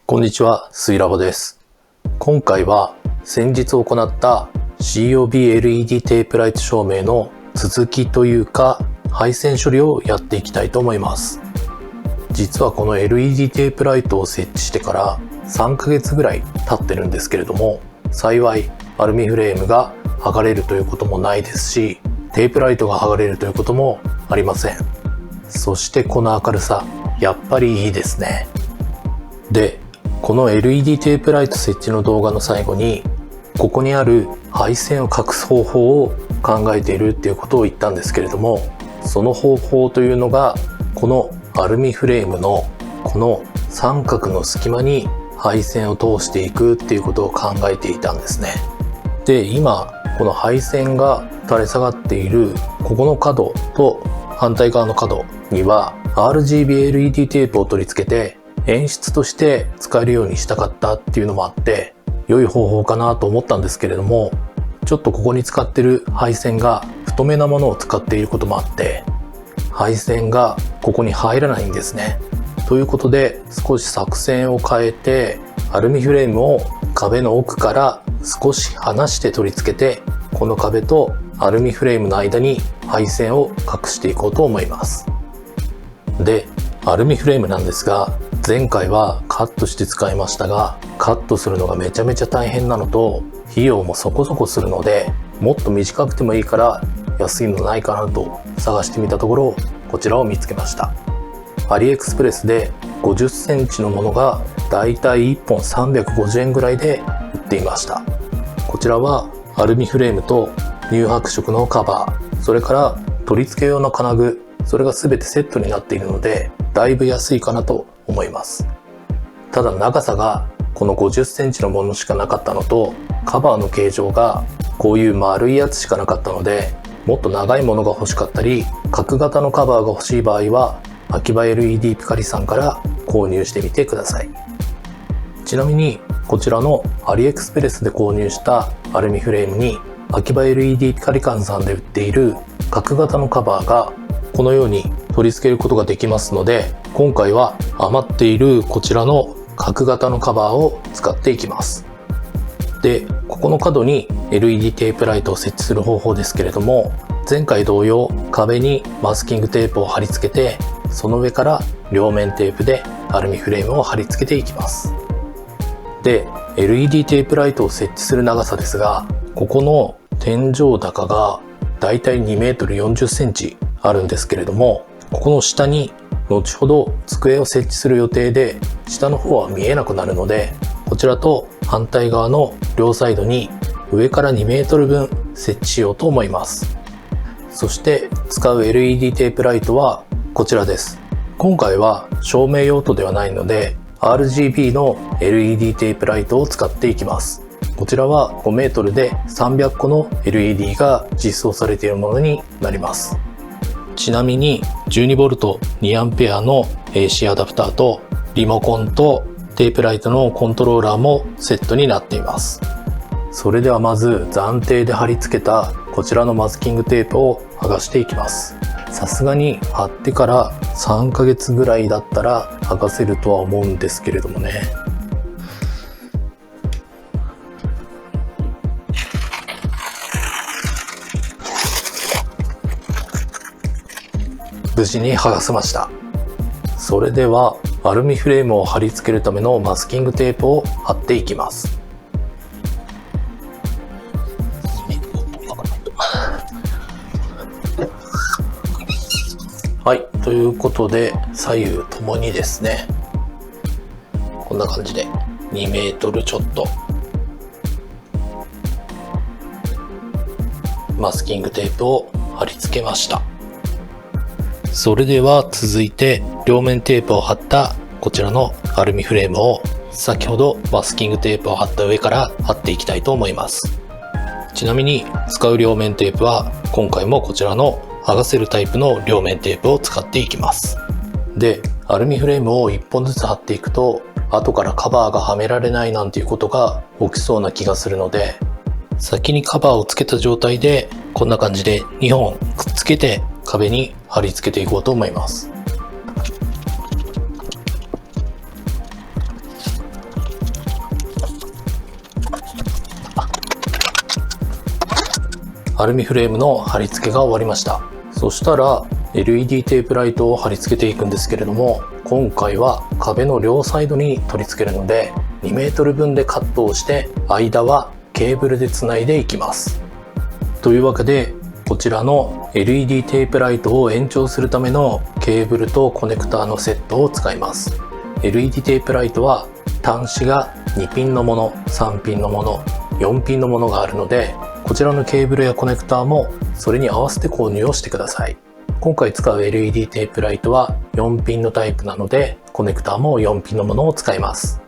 こんにちは、スイラボです。今回は先日行った COB-LED テープライト照明の続きというか配線処理をやっていきたいと思います。実はこの LED テープライトを設置してから3ヶ月ぐらい経ってるんですけれども、幸いアルミフレームが剥がれるということもないですし、テープライトが剥がれるということもありません。そしてこの明るさ、やっぱりいいですね。で、この LED テープライト設置の動画の最後に、ここにある配線を隠す方法を考えているっていうことを言ったんですけれども、その方法というのがこのアルミフレームのこの三角の隙間に配線を通していくっていうことを考えていたんですね。で、今この配線が垂れ下がっているここの角と反対側の角には RGB LED テープを取り付けて演出として使えるようにしたかったっていうのもあって、良い方法かなと思ったんですけれども、ちょっとここに使ってる配線が太めなものを使っていることもあって、配線がここに入らないんですね。ということで少し作戦を変えて、アルミフレームを壁の奥から少し離して取り付けて、この壁とアルミフレームの間に配線を隠していこうと思います。で、アルミフレームなんですが、前回はカットして使いましたが、カットするのがめちゃめちゃ大変なのと、費用もそこそこするので、もっと短くてもいいから安いのないかなと探してみたところ、こちらを見つけました。アリエクスプレスで50センチのものがだいたい1本350円ぐらいで売っていました。こちらはアルミフレームと乳白色のカバー、それから取り付け用の金具、それが全てセットになっているので、だいぶ安いかなと思います。ただ長さがこの50センチのものしかなかったのと、カバーの形状がこういう丸いやつしかなかったので、もっと長いものが欲しかったり、角型のカバーが欲しい場合は秋葉 LED ピカリさんから購入してみてください。ちなみにこちらのアリエクスプレスで購入したアルミフレームに秋葉 LED ピカリカンさんで売っている角型のカバーがこのように取り付けることができますので、今回は余っているこちらの角型のカバーを使っていきます。で、ここの角に LED テープライトを設置する方法ですけれども、前回同様壁にマスキングテープを貼り付けて、その上から両面テープでアルミフレームを貼り付けていきます。で、LED テープライトを設置する長さですが、ここの天井高がだいたい2メートル40センチあるんですけれども、ここの下に後ほど机を設置する予定で、下の方は見えなくなるので、こちらと反対側の両サイドに上から2メートル分設置しようと思います。そして使う LED テープライトはこちらです。今回は照明用途ではないので RGB の LED テープライトを使っていきます。こちらは5メートルで300個の LED が実装されているものになります。ちなみに 12V 2A の AC アダプターとリモコンとテープライトのコントローラーもセットになっています。それではまず暫定で貼り付けたこちらのマスキングテープを剥がしていきます。さすがに貼ってから3ヶ月ぐらいだったら剥がせるとは思うんですけれどもね。無事に剥がせました。それではアルミフレームを貼り付けるためのマスキングテープを貼っていきます。はい、ということで左右ともにですね、こんな感じで2メートルちょっとマスキングテープを貼り付けました。それでは続いて両面テープを貼ったこちらのアルミフレームを先ほどマスキングテープを貼った上から貼っていきたいと思います。ちなみに使う両面テープは今回もこちらの剥がせるタイプの両面テープを使っていきます。で、アルミフレームを1本ずつ貼っていくと後からカバーがはめられないなんていうことが起きそうな気がするので、先にカバーをつけた状態でこんな感じで2本くっつけて壁に貼り付けていこうと思います。アルミフレームの貼り付けが終わりました。そしたら LED テープライトを貼り付けていくんですけれども、今回は壁の両サイドに取り付けるので 2m 分でカットをして、間はケーブルでつないでいきます。というわけで、こちらの LED テープライトを延長するためのケーブルとコネクターのセットを使います。 LED テープライトは端子が2ピンのもの、3ピンのもの、4ピンのものがあるので、こちらのケーブルやコネクターもそれに合わせて購入をしてください。今回使う LED テープライトは4ピンのタイプなので、コネクターも4ピンのものを使います。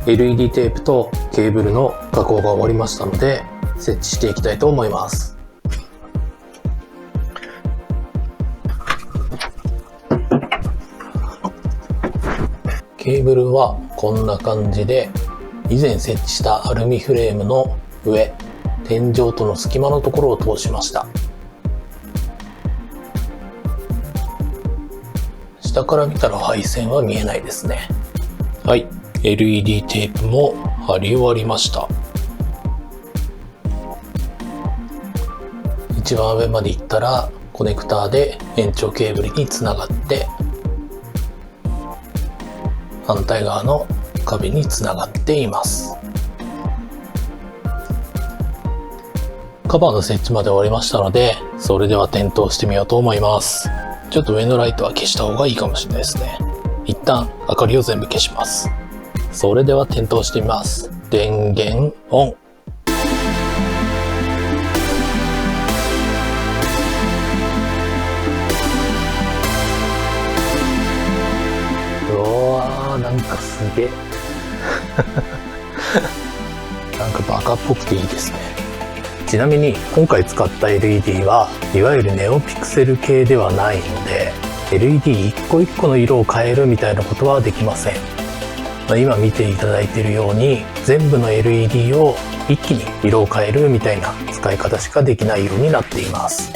LED テープとケーブルの加工が終わりましたので、設置していきたいと思います。ケーブルはこんな感じで、以前設置したアルミフレームの上、天井との隙間のところを通しました。下から見たら配線は見えないですね。はい、LED テープも貼り終わりました。一番上まで行ったらコネクターで延長ケーブルにつながって、反対側の壁につながっています。カバーの設置まで終わりましたので、それでは点灯してみようと思います。ちょっと上のライトは消した方がいいかもしれないですね。一旦明かりを全部消します。それでは点灯してみます。電源オン。うわー、なんかすげえなんかバカっぽくていいですね。ちなみに今回使った LED はいわゆるネオピクセル系ではないので、 LED 一個一個の色を変えるみたいなことはできません。今見ていただいているように、全部の LED を一気に色を変えるみたいな使い方しかできないようになっています。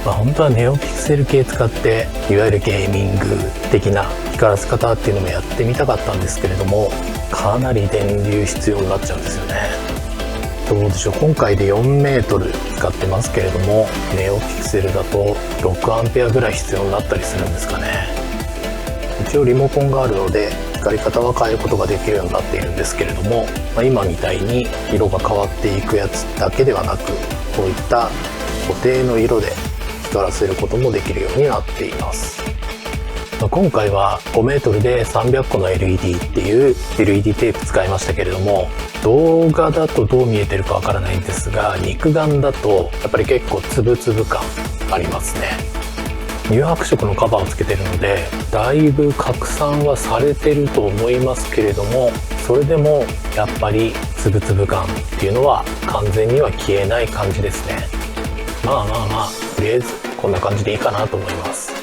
本当はネオピクセル系使って、いわゆるゲーミング的な光らせ方っていうのもやってみたかったんですけれども、かなり電流必要になっちゃうんですよね。どうでしょう、今回で4メートル使ってますけれども、ネオピクセルだと6アンペアぐらい必要になったりするんですかね。一応リモコンがあるので光り方は変えることができるようになっているんですけれども、今みたいに色が変わっていくやつだけではなく、こういった固定の色で光らせることもできるようになっています。今回は5メートルで300個の LED っていう LED テープ使いましたけれども、動画だとどう見えてるかわからないんですが、肉眼だとやっぱり結構つぶつぶ感ありますね。乳白色のカバーをつけてるので、だいぶ拡散はされてると思いますけれども、それでもやっぱりつぶつぶ感っていうのは完全には消えない感じですね。まあとりあえずこんな感じでいいかなと思います。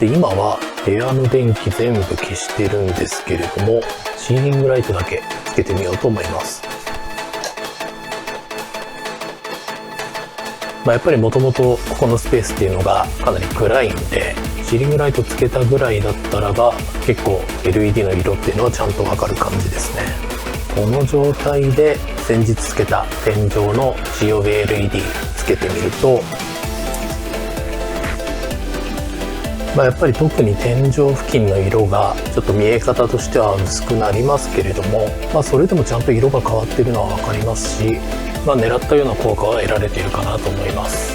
で、今は部屋の電気全部消してるんですけれども、シーリングライトだけつけてみようと思います。やっぱりもともとここのスペースっていうのがかなり暗いんで、シーリングライトつけたぐらいだったらば結構 LED の色っていうのはちゃんとわかる感じですね。この状態で先日つけた天井の COB-LED つけてみると、やっぱり特に天井付近の色がちょっと見え方としては薄くなりますけれども、それでもちゃんと色が変わってるのは分かりますし、狙ったような効果は得られているかなと思います。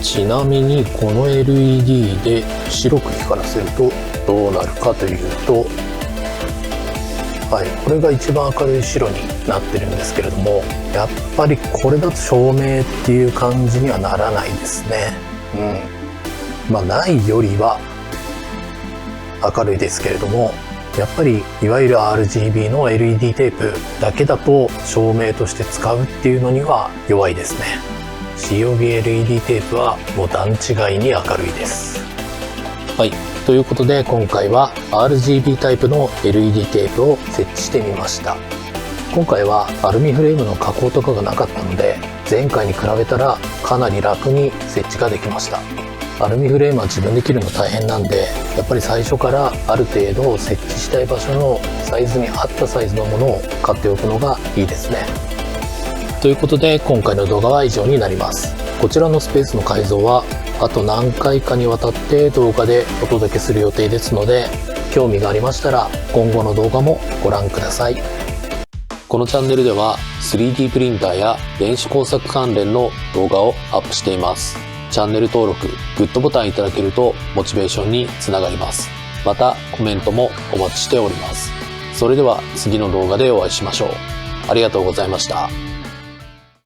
ちなみにこの LED で白く光らせるとどうなるかというと、はい、これが一番明るい白になってるんですけれども、やっぱりこれだと照明っていう感じにはならないですね。ないよりは明るいですけれども、やっぱりいわゆる RGB の LED テープだけだと照明として使うっていうのには弱いですね。COB-LED テープはもう段違いに明るいです。はい、ということで今回は RGB タイプの LED テープを設置してみました。今回はアルミフレームの加工とかがなかったので、前回に比べたらかなり楽に設置ができました。アルミフレームは自分で切るの大変なんで、やっぱり最初からある程度設置したい場所のサイズに合ったサイズのものを買っておくのがいいですね。ということで今回の動画は以上になります。こちらのスペースの改造はあと何回かにわたって動画でお届けする予定ですので、興味がありましたら今後の動画もご覧ください。このチャンネルでは 3D プリンターや電子工作関連の動画をアップしています。チャンネル登録、グッドボタンいただけるとモチベーションにつながります。またコメントもお待ちしております。それでは次の動画でお会いしましょう。ありがとうございました。